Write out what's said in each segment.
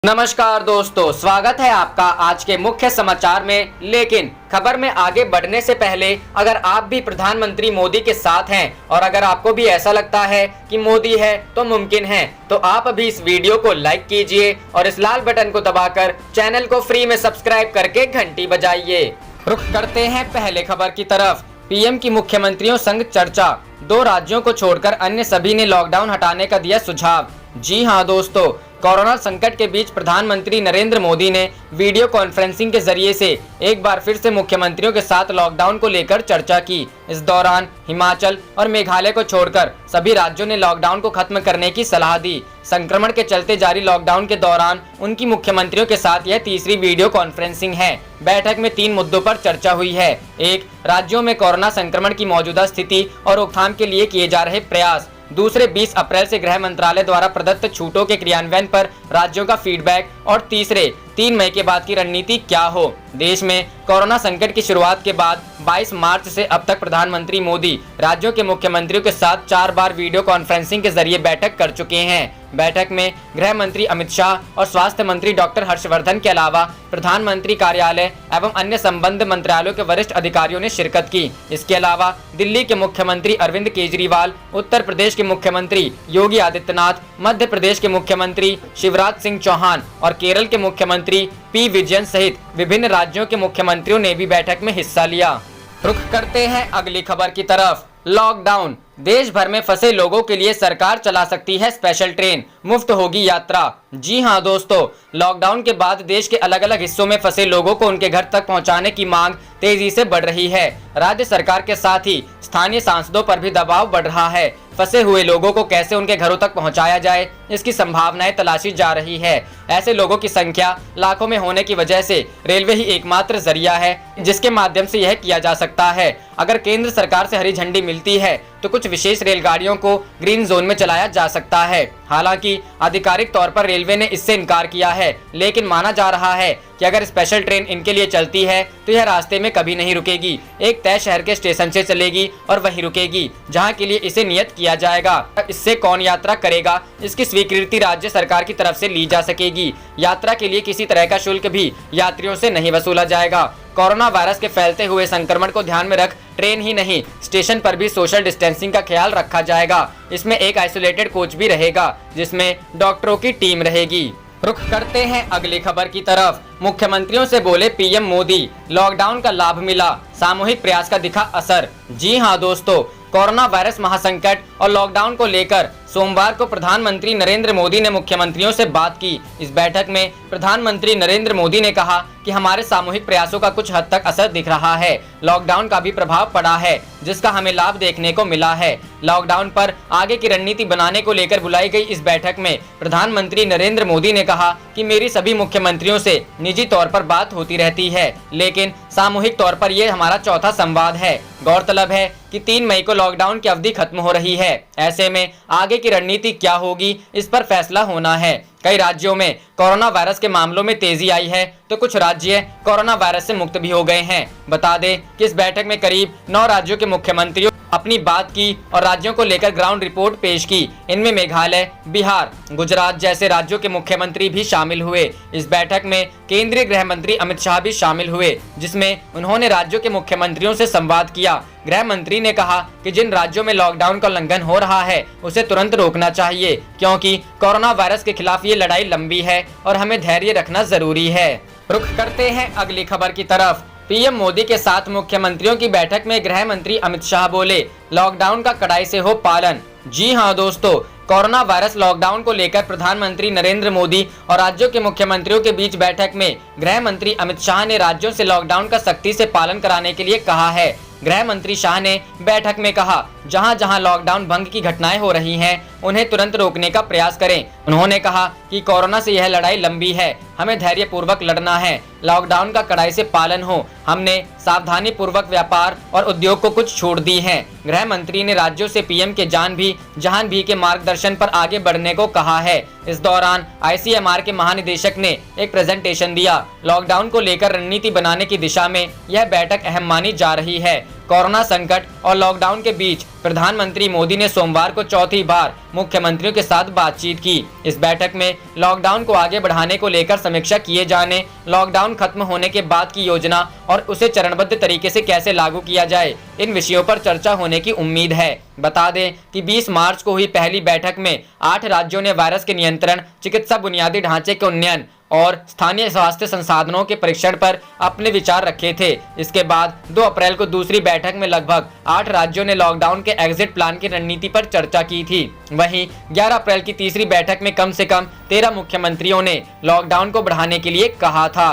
नमस्कार दोस्तों, स्वागत है आपका आज के मुख्य समाचार में। लेकिन खबर में आगे बढ़ने से पहले अगर आप भी प्रधानमंत्री मोदी के साथ हैं और अगर आपको भी ऐसा लगता है कि मोदी है तो मुमकिन है, तो आप अभी इस वीडियो को लाइक कीजिए और इस लाल बटन को दबाकर चैनल को फ्री में सब्सक्राइब करके घंटी बजाइए। रुख करते हैं पहले खबर की तरफ। पीएम की मुख्यमंत्रियों संग चर्चा, 2 राज्यों को छोड़कर अन्य सभी ने लॉकडाउन हटाने का दिया सुझाव। जी हां दोस्तों, कोरोना संकट के बीच प्रधानमंत्री नरेंद्र मोदी ने वीडियो कॉन्फ्रेंसिंग के जरिए से एक बार फिर से मुख्यमंत्रियों के साथ लॉकडाउन को लेकर चर्चा की। इस दौरान हिमाचल और मेघालय को छोड़कर सभी राज्यों ने लॉकडाउन को खत्म करने की सलाह दी। संक्रमण के चलते जारी लॉकडाउन के दौरान उनकी मुख्यमंत्रियों के साथ यह तीसरी वीडियो कॉन्फ्रेंसिंग है। बैठक में 3 मुद्दों पर चर्चा हुई है। 1, राज्यों में कोरोना संक्रमण की मौजूदा स्थिति और रोकथाम के लिए किए जा रहे प्रयास। दूसरे, 20 अप्रैल से गृह मंत्रालय द्वारा प्रदत्त छूटों के क्रियान्वयन पर राज्यों का फीडबैक। और तीसरे, 3 मई के बाद की रणनीति क्या हो। देश में कोरोना संकट की शुरुआत के बाद 22 मार्च से अब तक प्रधानमंत्री मोदी राज्यों के मुख्यमंत्रियों के साथ 4 बार वीडियो कॉन्फ्रेंसिंग के जरिए बैठक कर चुके हैं। बैठक में गृह मंत्री अमित शाह और स्वास्थ्य मंत्री डॉक्टर हर्षवर्धन के अलावा प्रधानमंत्री कार्यालय एवं अन्य संबद्ध मंत्रालयों के वरिष्ठ अधिकारियों ने शिरकत की। इसके अलावा दिल्ली के मुख्यमंत्री अरविंद केजरीवाल, उत्तर प्रदेश के मुख्यमंत्री योगी आदित्यनाथ, मध्य प्रदेश के मुख्यमंत्री शिवराज सिंह चौहान और केरल के मुख्यमंत्री पी विजयन सहित विभिन्न राज्यों के मुख्यमंत्रियों ने भी बैठक में हिस्सा लिया। रुख करते हैं अगली खबर की तरफ। लॉकडाउन, देश भर में फंसे लोगों के लिए सरकार चला सकती है स्पेशल ट्रेन, मुफ्त होगी यात्रा। जी हां दोस्तों, लॉकडाउन के बाद देश के अलग अलग हिस्सों में फंसे लोगों को उनके घर तक पहुंचाने की मांग तेजी से बढ़ रही है। राज्य सरकार के साथ ही स्थानीय सांसदों पर भी दबाव बढ़ रहा है। फंसे हुए लोगों को कैसे उनके घरों तक पहुंचाया जाए, इसकी संभावनाएं तलाशी जा रही है। ऐसे लोगों की संख्या लाखों में होने की वजह से रेलवे ही एकमात्र जरिया है जिसके माध्यम से यह किया जा सकता है। अगर केंद्र सरकार से हरी झंडी मिलती है तो कुछ विशेष रेलगाड़ियों को ग्रीन जोन में चलाया जा सकता है। हालांकि आधिकारिक तौर पर रेलवे ने इससे इनकार किया है, लेकिन माना जा रहा है कि अगर स्पेशल ट्रेन इनके लिए चलती है तो यह रास्ते में कभी नहीं रुकेगी। एक तय शहर के स्टेशन से चलेगी और वहीं रुकेगी जहां के लिए इसे नियत किया जाएगा। इससे कौन यात्रा करेगा, इसकी स्वीकृति राज्य सरकार की तरफ से ली जा सकेगी। यात्रा के लिए किसी तरह का शुल्क भी यात्रियों से नहीं वसूला जाएगा। कोरोना वायरस के फैलते हुए संक्रमण को ध्यान में रख ट्रेन ही नहीं, स्टेशन पर भी सोशल डिस्टेंसिंग का ख्याल रखा जाएगा। इसमें एक आइसोलेटेड कोच भी रहेगा जिसमें डॉक्टरों की टीम रहेगी। रुख करते हैं अगली खबर की तरफ। मुख्यमंत्रियों से बोले पीएम मोदी, लॉकडाउन का लाभ मिला, सामूहिक प्रयास का दिखा असर। जी हां दोस्तों, कोरोना वायरस महासंकट और लॉकडाउन को लेकर सोमवार को प्रधानमंत्री नरेंद्र मोदी ने मुख्यमंत्रियों से बात की। इस बैठक में प्रधानमंत्री नरेंद्र मोदी ने कहा कि हमारे सामूहिक प्रयासों का कुछ हद तक असर दिख रहा है। लॉकडाउन का भी प्रभाव पड़ा है जिसका हमें लाभ देखने को मिला है। लॉकडाउन पर आगे की रणनीति बनाने को लेकर बुलाई गई इस बैठक में प्रधानमंत्री नरेंद्र मोदी ने कहा कि मेरी सभी मुख्यमंत्रियों से निजी तौर पर बात होती रहती है, लेकिन सामूहिक तौर पर यह हमारा चौथा संवाद है। गौरतलब है कि 3 मई को लॉकडाउन की अवधि खत्म हो रही है। ऐसे में आगे की रणनीति क्या होगी, इस पर फैसला होना है। कई राज्यों में कोरोना वायरस के मामलों में तेजी आई है तो कुछ राज्य कोरोना वायरस से मुक्त भी हो गए हैं। बता दें कि इस बैठक में करीब 9 राज्यों के मुख्यमंत्रियों अपनी बात की और राज्यों को लेकर ग्राउंड रिपोर्ट पेश की। इनमें मेघालय, बिहार, गुजरात जैसे राज्यों के मुख्यमंत्री भी शामिल हुए। इस बैठक में केंद्रीय गृह मंत्री अमित शाह भी शामिल हुए, जिसमें उन्होंने राज्यों के मुख्यमंत्रियों से संवाद किया। गृह मंत्री ने कहा कि जिन राज्यों में लॉकडाउन का उल्लंघन हो रहा है उसे तुरंत रोकना चाहिए, क्योंकि कोरोना वायरस के खिलाफ ये लड़ाई लंबी है और हमें धैर्य रखना जरूरी है। रुख करते हैं अगली खबर की तरफ। पीएम मोदी के साथ मुख्यमंत्रियों की बैठक में गृह मंत्री अमित शाह बोले, लॉकडाउन का कड़ाई से हो पालन। जी हां दोस्तों, कोरोना वायरस लॉकडाउन को लेकर प्रधानमंत्री नरेंद्र मोदी और राज्यों के मुख्यमंत्रियों के बीच बैठक में गृह मंत्री अमित शाह ने राज्यों से लॉकडाउन का सख्ती से पालन कराने के लिए कहा है। गृह मंत्री शाह ने बैठक में कहा, जहां जहां लॉकडाउन भंग की घटनाएं हो रही हैं उन्हें तुरंत रोकने का प्रयास करें। उन्होंने कहा कि कोरोना से यह लड़ाई लंबी है, हमें धैर्य पूर्वक लड़ना है। लॉकडाउन का कड़ाई से पालन हो, हमने सावधानी पूर्वक व्यापार और उद्योग को कुछ छूट दी है। गृह मंत्री ने राज्यों से पीएम के जहान भी के मार्गदर्शन पर आगे बढ़ने को कहा है। इस दौरान आईसीएमआर के महानिदेशक ने एक प्रेजेंटेशन दिया। लॉकडाउन को लेकर रणनीति बनाने की दिशा में यह बैठक अहम मानी जा रही है। कोरोना संकट और लॉकडाउन के बीच प्रधानमंत्री मोदी ने सोमवार को चौथी बार मुख्यमंत्रियों के साथ बातचीत की। इस बैठक में लॉकडाउन को आगे बढ़ाने को लेकर समीक्षा किए जाने, लॉकडाउन खत्म होने के बाद की योजना और उसे चरणबद्ध तरीके से कैसे लागू किया जाए, इन विषयों पर चर्चा होने की उम्मीद है। बता दें कि 20 मार्च को हुई पहली बैठक में 8 राज्यों ने वायरस के नियंत्रण, चिकित्सा बुनियादी ढांचे के उन्नयन और स्थानीय स्वास्थ्य संसाधनों के परीक्षण पर अपने विचार रखे थे। इसके बाद 2 अप्रैल को दूसरी बैठक में लगभग 8 राज्यों ने लॉकडाउन के एग्जिट प्लान की रणनीति पर चर्चा की थी। वहीं 11 अप्रैल की तीसरी बैठक में कम से कम 13 मुख्यमंत्रियों ने लॉकडाउन को बढ़ाने के लिए कहा था।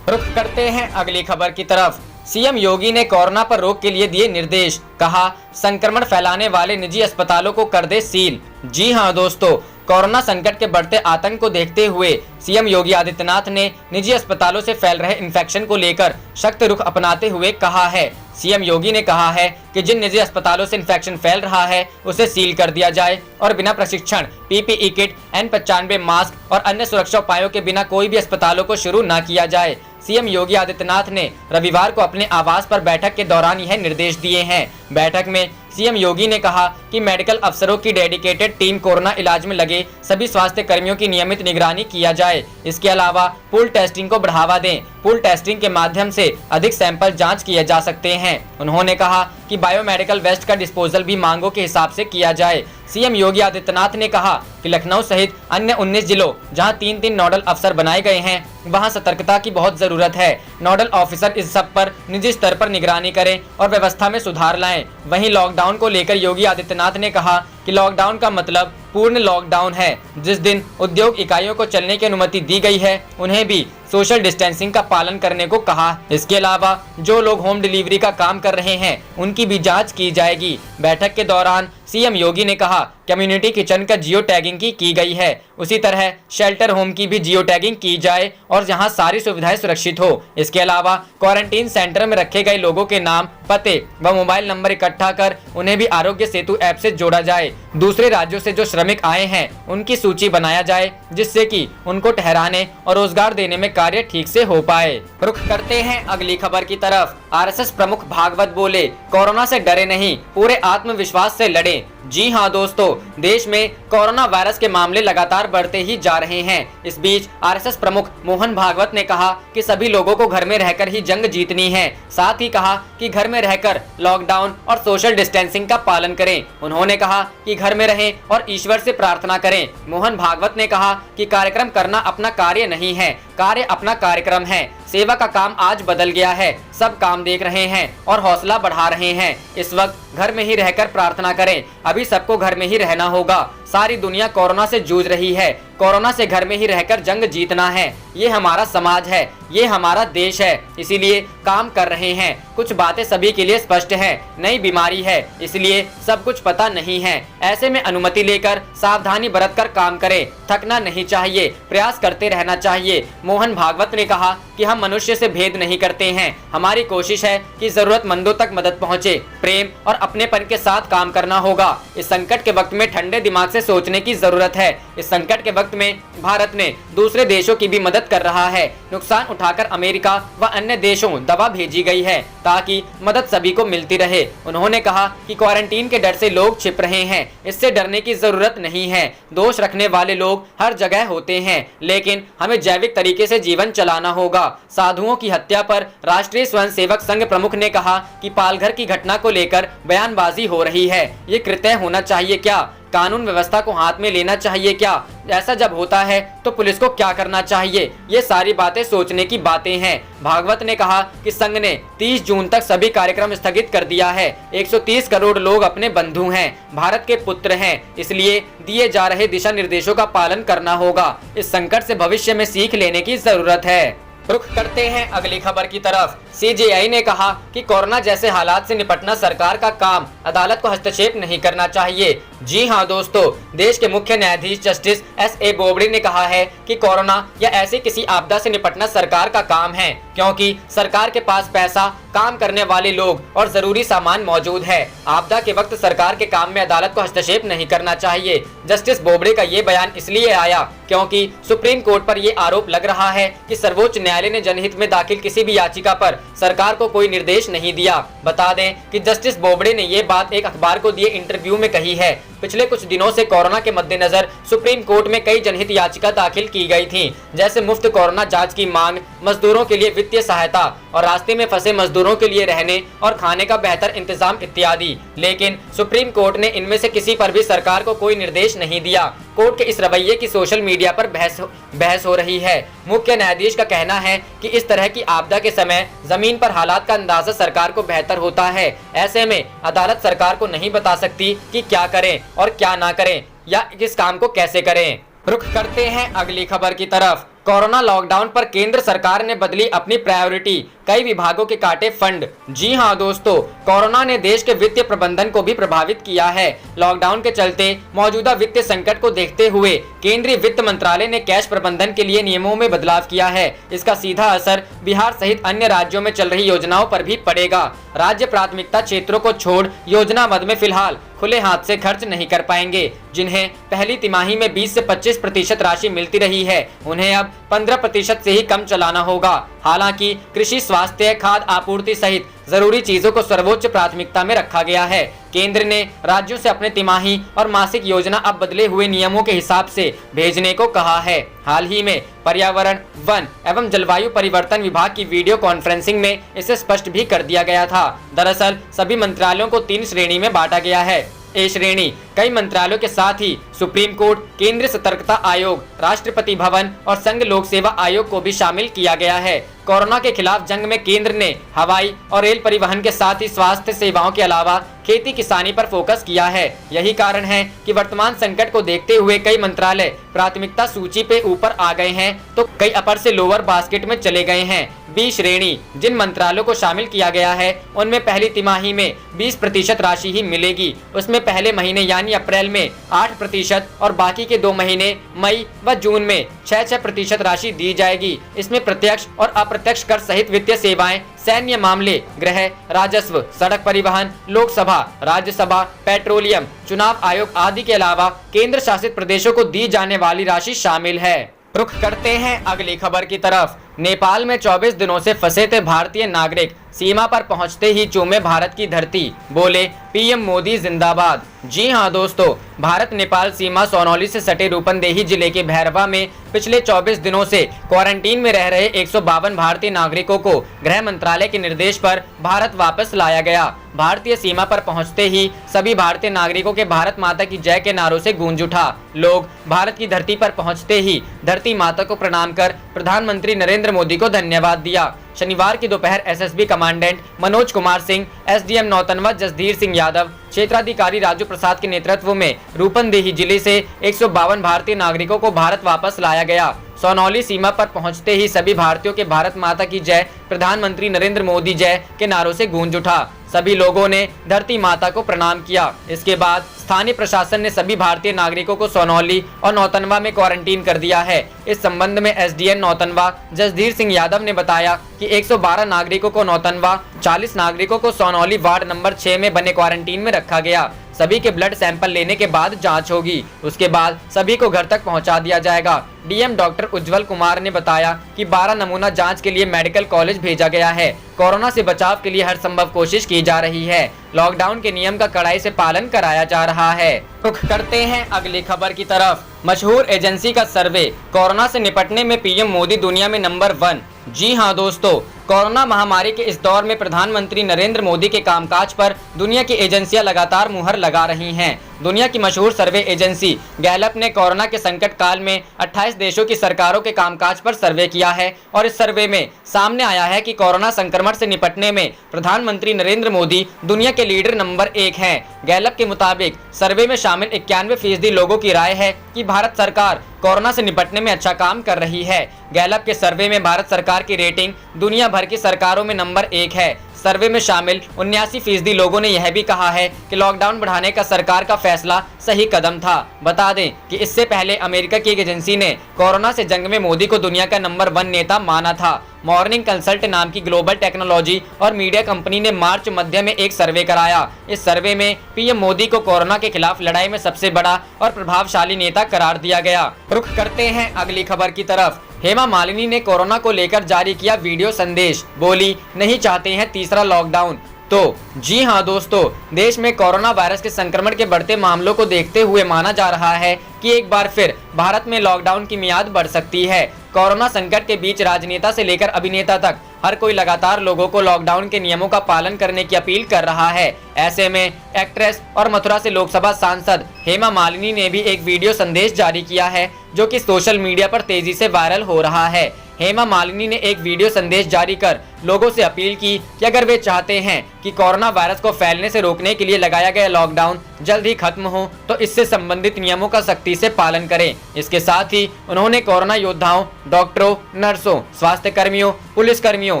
रुख करते हैं अगली खबर की तरफ। सीएम योगी ने कोरोना पर रोक के लिए दिए निर्देश, कहा संक्रमण फैलाने वाले निजी अस्पतालों को कर दे सील। जी हां दोस्तों, कोरोना संकट के बढ़ते आतंक को देखते हुए सीएम योगी आदित्यनाथ ने निजी अस्पतालों से फैल रहे इन्फेक्शन को लेकर सख्त रुख अपनाते हुए कहा है। सीएम योगी ने कहा है कि जिन निजी अस्पतालों से इन्फेक्शन फैल रहा है उसे सील कर दिया जाए और बिना प्रशिक्षण, पीपीई किट, N95 मास्क और अन्य सुरक्षा उपायों के बिना कोई भी अस्पतालों को शुरू न किया जाए। सीएम योगी आदित्यनाथ ने रविवार को अपने आवास पर बैठक के दौरान यह निर्देश दिए हैं। बैठक में सीएम योगी ने कहा कि मेडिकल अफसरों की डेडिकेटेड टीम कोरोना इलाज में लगे सभी स्वास्थ्य कर्मियों की नियमित निगरानी किया जाए। इसके अलावा पूल टेस्टिंग को बढ़ावा दें। पूल टेस्टिंग के माध्यम से अधिक सैंपल जांच किए जा सकते हैं। उन्होंने कहा कि बायोमेडिकल वेस्ट का डिस्पोजल भी मांगों के हिसाब से किया जाए। सीएम योगी आदित्यनाथ ने कहा कि लखनऊ सहित अन्य 19 जिलों जहां 3-3 नोडल अफसर बनाए गए हैं वहां सतर्कता की बहुत जरूरत है। नोडल ऑफिसर इस सब पर निजी स्तर पर निगरानी करें और व्यवस्था में सुधार लाएं। वहीं लॉकडाउन को लेकर योगी आदित्यनाथ ने कहा कि लॉकडाउन का मतलब पूर्ण लॉकडाउन है। जिस दिन उद्योग इकाइयों को चलने की अनुमति दी गई है उन्हें भी सोशल डिस्टेंसिंग का पालन करने को कहा। इसके अलावा जो लोग होम डिलीवरी का काम कर रहे हैं उनकी भी जांच की जाएगी। बैठक के दौरान सीएम योगी ने कहा कम्युनिटी किचन का जियो टैगिंग की गई है, उसी तरह शेल्टर होम की भी जियो टैगिंग की जाए और जहां सारी सुविधाएं सुरक्षित हो। इसके अलावा क्वारंटीन सेंटर में रखे गए लोगों के नाम, पते व मोबाइल नंबर इकट्ठा कर उन्हें भी आरोग्य सेतु ऐप से जोड़ा जाए। दूसरे राज्यों से जो श्रमिक आए हैं उनकी सूची बनाया जाए जिससे कि उनको ठहराने और रोजगार देने में कार्य ठीक से हो पाए। रुख करते हैं अगली खबर की तरफ। आरएसएस प्रमुख भागवत बोले कोरोना से डरे नहीं, पूरे आत्मविश्वास से लड़े। जी हां दोस्तों, देश में कोरोना वायरस के मामले लगातार बढ़ते ही जा रहे हैं। इस बीच आरएसएस प्रमुख मोहन भागवत ने कहा कि सभी लोगों को घर में रहकर ही जंग जीतनी है। साथ ही कहा कि घर में रहकर लॉकडाउन और सोशल डिस्टेंसिंग का पालन करें। उन्होंने कहा कि घर में रहें और ईश्वर से प्रार्थना करें। मोहन भागवत ने कहा कि कार्यक्रम करना अपना कार्य नहीं है, कार्य अपना कार्यक्रम है। सेवा का काम आज बदल गया है, सब काम देख रहे हैं और हौसला बढ़ा रहे हैं। इस वक्त घर में ही रहकर प्रार्थना करें। अभी सबको घर में ही रहना होगा। सारी दुनिया कोरोना से जूझ रही है। कोरोना से घर में ही रहकर जंग जीतना है। ये हमारा समाज है, ये हमारा देश है, इसीलिए काम कर रहे हैं। कुछ बातें सभी के लिए स्पष्ट है, नई बीमारी है इसलिए सब कुछ पता नहीं है। ऐसे में अनुमति लेकर सावधानी बरतकर काम करें। थकना नहीं चाहिए, प्रयास करते रहना चाहिए। मोहन भागवत ने कहा कि हम मनुष्य से भेद नहीं करते हैं। हमारी कोशिश है कि जरूरतमंदों तक मदद पहुंचे। प्रेम और अपनेपन के साथ काम करना होगा। इस संकट के वक्त में ठंडे दिमाग से सोचने की जरूरत है। इस संकट के वक्त में भारत ने दूसरे देशों की भी मदद कर रहा है। नुकसान उठाकर अमेरिका व अन्य देशों दवा भेजी गई है ताकि मदद सभी को मिलती रहे। उन्होंने कहा कि क्वारंटीन के डर से लोग छिप रहे हैं, इससे डरने की जरूरत नहीं है। दोष रखने वाले लोग हर जगह होते हैं, लेकिन हमें जैविक तरीके से जीवन चलाना होगा। साधुओं की हत्या पर राष्ट्रीय स्वयंसेवक संघ प्रमुख ने कहा कि पालघर की घटना को लेकर बयानबाजी हो रही है। ये कृत्य होना चाहिए क्या? कानून व्यवस्था को हाथ में लेना चाहिए क्या? ऐसा जब होता है तो पुलिस को क्या करना चाहिए? ये सारी बातें सोचने की बातें हैं। भागवत ने कहा कि संघ ने 30 जून तक सभी कार्यक्रम स्थगित कर दिया है। 130 करोड़ लोग अपने बंधु हैं, भारत के पुत्र हैं, इसलिए दिए जा रहे दिशा निर्देशों का पालन करना होगा। इस संकट से भविष्य में सीख लेने की जरूरत है। रुख करते हैं अगली खबर की तरफ। सीजेआई ने कहा कि कोरोना जैसे हालात से निपटना सरकार का काम, अदालत को हस्तक्षेप नहीं करना चाहिए। जी हां दोस्तों, देश के मुख्य न्यायाधीश जस्टिस एस.ए. बोबडे ने कहा है कि कोरोना या ऐसी किसी आपदा से निपटना सरकार का काम है, क्योंकि सरकार के पास पैसा, काम करने वाले लोग और जरूरी सामान मौजूद है। आपदा के वक्त सरकार के काम में अदालत को हस्तक्षेप नहीं करना चाहिए। जस्टिस बोबडे का ये बयान इसलिए आया क्योंकि सुप्रीम कोर्ट पर यह आरोप लग रहा है कि सर्वोच्च न्यायालय ने जनहित में दाखिल किसी भी याचिका पर सरकार को कोई निर्देश नहीं दिया। बता दें कि जस्टिस बोबडे ने ये बात एक अखबार को दिए इंटरव्यू में कही है। पिछले कुछ दिनों से कोरोना के मद्देनजर सुप्रीम कोर्ट में कई जनहित याचिका दाखिल की गई थी, जैसे मुफ्त कोरोना जांच की मांग, मजदूरों के लिए वित्तीय सहायता और रास्ते में फंसे मजदूरों के लिए रहने और खाने का बेहतर इंतजाम इत्यादि। लेकिन सुप्रीम कोर्ट ने इनमें से किसी पर भी सरकार को कोई निर्देश नहीं दिया। कोर्ट के इस रवैये की सोशल मीडिया पर बहस हो रही है। मुख्य न्यायाधीश का कहना है कि इस तरह की आपदा के समय जमीन पर हालात का अंदाजा सरकार को बेहतर होता है। ऐसे में अदालत सरकार को नहीं बता सकती कि क्या करें और क्या ना करें या किस काम को कैसे करें। रुख करते हैं अगली खबर की तरफ। कोरोना लॉकडाउन पर केंद्र सरकार ने बदली अपनी प्रायोरिटी, कई विभागों के काटे फंड। जी हां दोस्तों, कोरोना ने देश के वित्तीय प्रबंधन को भी प्रभावित किया है। लॉकडाउन के चलते मौजूदा वित्तीय संकट को देखते हुए केंद्रीय वित्त मंत्रालय ने कैश प्रबंधन के लिए नियमों में बदलाव किया है। इसका सीधा असर बिहार सहित अन्य राज्यों में चल रही योजनाओं पर भी पड़ेगा। राज्य प्राथमिकता क्षेत्रों को छोड़ योजना मद में फिलहाल खुले हाथ से खर्च नहीं कर पाएंगे। जिन्हें पहली तिमाही में 20 से 25% राशि मिलती रही है, उन्हें अब 15% से ही कम चलाना होगा। हालांकि कृषि, स्वास्थ्य, खाद्य आपूर्ति सहित जरूरी चीजों को सर्वोच्च प्राथमिकता में रखा गया है। केंद्र ने राज्यों से अपने तिमाही और मासिक योजना अब बदले हुए नियमों के हिसाब से भेजने को कहा है। हाल ही में पर्यावरण, वन एवं जलवायु परिवर्तन विभाग की वीडियो कॉन्फ्रेंसिंग में इसे स्पष्ट भी कर दिया गया था। दरअसल सभी मंत्रालयों को 3 श्रेणी में बांटा गया है। ए श्रेणी कई मंत्रालयों के साथ ही सुप्रीम कोर्ट, केंद्रीय सतर्कता आयोग, राष्ट्रपति भवन और संघ लोक सेवा आयोग को भी शामिल किया गया है। कोरोना के खिलाफ जंग में केंद्र ने हवाई और रेल परिवहन के साथ ही स्वास्थ्य सेवाओं के अलावा खेती किसानी पर फोकस किया है। यही कारण है कि वर्तमान संकट को देखते हुए कई मंत्रालय प्राथमिकता सूची पे ऊपर आ गए हैं तो कई अपर से लोअर बास्केट में चले गए हैं। बी श्रेणी जिन मंत्रालयों को शामिल किया गया है उनमें पहली तिमाही में 20% राशि ही मिलेगी। उसमें पहले महीने यानी अप्रैल में 8% और बाकी के 2 महीने मई व जून में 6% राशि दी जाएगी। इसमें प्रत्यक्ष और अप्रत्यक्ष कर सहित वित्तीय सेवाएं, सैन्य मामले, गृह, राजस्व, सड़क परिवहन, लोकसभा, राज्यसभा, पेट्रोलियम, चुनाव आयोग आदि के अलावा केंद्र शासित प्रदेशों को दी जाने वाली राशि शामिल है। रुख करते हैं अगली खबर की तरफ। नेपाल में 24 दिनों से फंसे थे भारतीय नागरिक, सीमा पर पहुंचते ही चूमे भारत की धरती, बोले पीएम मोदी जिंदाबाद। जी हां दोस्तों, भारत नेपाल सीमा सोनौली से सटे रूपंदेही जिले के भैरवा में पिछले 24 दिनों से क्वारंटीन में रह रहे 152 भारतीय नागरिकों को गृह मंत्रालय के निर्देश पर भारत वापस लाया गया। भारतीय सीमा पर पहुंचते ही सभी भारतीय नागरिकों के भारत माता की जय के नारों से गूंज उठा। लोग भारत की धरती पर पहुंचते ही धरती माता को प्रणाम कर प्रधानमंत्री नरेंद्र मोदी को धन्यवाद दिया। शनिवार की दोपहर SSB commandant Manoj Kumar Singh, SDM Nautanwa Jasdhir Singh Yadav, क्षेत्राधिकारी राजू प्रसाद के नेतृत्व में रूपंदेही जिले से 152 भारतीय नागरिकों को भारत वापस लाया गया। सोनौली सीमा पर पहुंचते ही सभी भारतीयों के भारत माता की जय, प्रधानमंत्री नरेंद्र मोदी जय के नारों से गूंज उठा। सभी लोगों ने धरती माता को प्रणाम किया। इसके बाद स्थानीय प्रशासन ने सभी भारतीय नागरिकों को सोनौली और नौतनवा में क्वारंटीन कर दिया है। इस संबंध में एसडीएम नौतनवा जसधीर सिंह यादव ने बताया कि 112 नागरिकों को नौतनवा, 40 नागरिकों को सोनौली वार्ड नंबर 6 में बने क्वारंटीन में रखा गया। सभी के ब्लड सैंपल लेने के बाद जांच होगी। उसके बाद सभी को घर तक पहुंचा दिया जाएगा। डीएम डॉक्टर उज्जवल कुमार ने बताया कि 12 नमूना जांच के लिए मेडिकल कॉलेज भेजा गया है। कोरोना से बचाव के लिए हर संभव कोशिश की जा रही है। लॉकडाउन के नियम का कड़ाई से पालन कराया जा रहा है। रुख करते हैं अगली खबर की तरफ। मशहूर एजेंसी का सर्वे, कोरोना से निपटने में पीएम मोदी दुनिया में नंबर 1। जी हां दोस्तों, कोरोना महामारी के इस दौर में प्रधानमंत्री नरेंद्र मोदी के कामकाज पर दुनिया की एजेंसियां लगातार मुहर लगा रही हैं। दुनिया की मशहूर सर्वे एजेंसी गैलप ने कोरोना के संकट काल में 28 देशों की सरकारों के कामकाज पर सर्वे किया है और इस सर्वे में सामने आया है कि कोरोना संक्रमण से निपटने में प्रधानमंत्री नरेंद्र मोदी दुनिया के लीडर नंबर 1 हैं। गैलप के मुताबिक सर्वे में शामिल 91% लोगों की राय है कि भारत सरकार कोरोना से निपटने में अच्छा काम कर रही है। गैलप के सर्वे में भारत सरकार की रेटिंग दुनिया भर की सरकारों में नंबर 1 है। सर्वे में शामिल 79% लोगों ने यह भी कहा है कि लॉकडाउन बढ़ाने का सरकार का फैसला सही कदम था। बता दें कि इससे पहले अमेरिका की एक एजेंसी ने कोरोना से जंग में मोदी को दुनिया का नंबर 1 नेता माना था। मॉर्निंग कंसल्ट नाम की ग्लोबल टेक्नोलॉजी और मीडिया कंपनी ने मार्च मध्य में एक सर्वे कराया। इस सर्वे में पीएम मोदी को कोरोना के खिलाफ लड़ाई में सबसे बड़ा और प्रभावशाली नेता करार दिया गया। रुख करते हैं अगली खबर की तरफ। हेमा मालिनी ने कोरोना को लेकर जारी किया वीडियो संदेश, बोली नहीं चाहते हैं तीसरा लॉकडाउन। तो जी हां दोस्तों, देश में कोरोना वायरस के संक्रमण के बढ़ते मामलों को देखते हुए माना जा रहा है कि एक बार फिर भारत में लॉकडाउन की मियाद बढ़ सकती है। कोरोना संकट के बीच राजनेता से लेकर अभिनेता तक हर कोई लगातार लोगों को लॉकडाउन के नियमों का पालन करने की अपील कर रहा है। ऐसे में एक्ट्रेस और मथुरा से लोकसभा सांसद हेमा मालिनी ने भी एक वीडियो संदेश जारी किया है, जो कि सोशल मीडिया पर तेजी से वायरल हो रहा है। हेमा मालिनी ने एक वीडियो संदेश जारी कर लोगों से अपील की कि अगर वे चाहते हैं कि कोरोना वायरस को फैलने से रोकने के लिए लगाया गया लॉकडाउन जल्द ही खत्म हो, तो इससे संबंधित नियमों का सख्ती से पालन करें। इसके साथ ही उन्होंने कोरोना योद्धाओं, डॉक्टरों, नर्सों, स्वास्थ्य कर्मियों, पुलिस कर्मियों,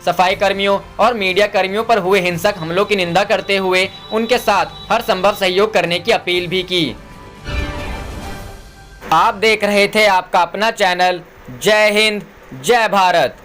सफाई कर्मियों और मीडिया कर्मियों पर हुए हिंसक हमलों की निंदा करते हुए उनके साथ हर संभव सहयोग करने की अपील भी की। आप देख रहे थे आपका अपना चैनल जय हिंद जय भारत।